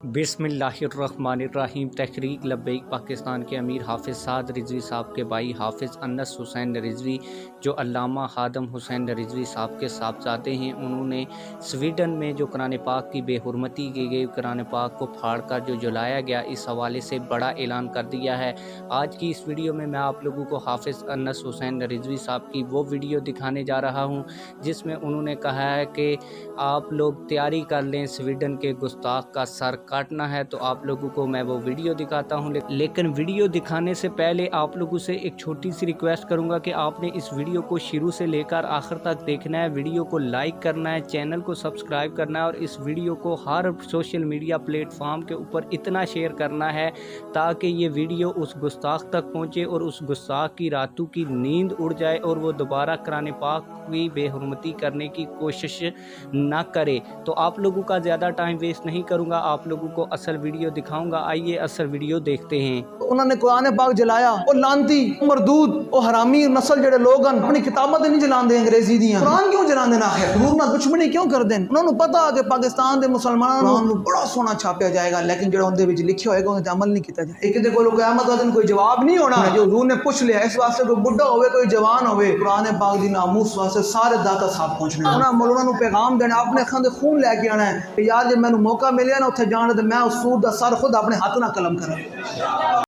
बिस्मिल्लाहिर्रहमानिर्रहीम। तहरीक लब्बैक पाकिस्तान के अमीर हाफ़िज़ साद रिज़वी साहब के भाई हाफ़िज़ अनस हुसैन रिज़वी, जो अल्लामा खादम हुसैन रिज़वी साहब के साहबजादे हैं, उन्होंने स्वीडन में जो कुरान पाक की बेहुरमती की गई, कुरान पाक को फाड़ कर जो जलाया गया, इस हवाले से बड़ा ऐलान कर दिया है। आज की इस वीडियो में मैं आप लोगों को हाफ़िज़ अनस हुसैन रिज़वी साहब की वो वीडियो दिखाने जा रहा हूँ जिसमें उन्होंने कहा है कि आप लोग तैयारी कर लें, स्वीडन के गुस्ताख का सर काटना है। तो आप लोगों को मैं वो वीडियो दिखाता हूं, लेकिन वीडियो दिखाने से पहले आप लोगों से एक छोटी सी रिक्वेस्ट करूंगा कि आपने इस वीडियो को शुरू से लेकर आखिर तक देखना है, वीडियो को लाइक करना है, चैनल को सब्सक्राइब करना है और इस वीडियो को हर सोशल मीडिया प्लेटफॉर्म के ऊपर इतना शेयर करना है ताकि ये वीडियो उस गुस्ताख तक पहुँचे और उस गुस्ताख की रातों की नींद उड़ जाए और वो दोबारा कुरान पाक की बेहुरमती करने की कोशिश ना करे। तो आप लोगों का ज़्यादा टाइम वेस्ट नहीं करूंगा, आप लोगों को असल वीडियो दिखाऊंगा। आइए असल वीडियो देखते हैं। उन्होंने कुरान पाक जलाया, वो लानती मरदूद वो हरामी नस्ल जेडे लोग अपनी किताबां नहीं जलाते अंग्रेजी दियां, कुरान क्यों जलाते ना? आखिर दूर ना दुश्मनी क्यों कर दें? उन्होंने पता कि पाकिस्तान के मुसलमानों को बड़ा सोना छापया जाएगा, लेकिन जो उनके विच लिखिया होएगा उन्हें अमल नहीं किया जाए। एक दे कोल क़यामत वाले दिन कोई जवाब नहीं होना, जो रूह ने पूछ लिया। इस वास्ते कोई बुढ़ा होवे कोई जवान होवे, कुरान पाक दी नामूस वास्ते सारे दाता साहब पहुंचने, उन्होंने उन्होंने पैगाम देना, अपने अखां दे खून लैके आना है कि यार जे मैनू मौका मिले ना उत्थे जाने ते मैं उस सूर दा सर खुद अपने हाथ नाल कलम करा।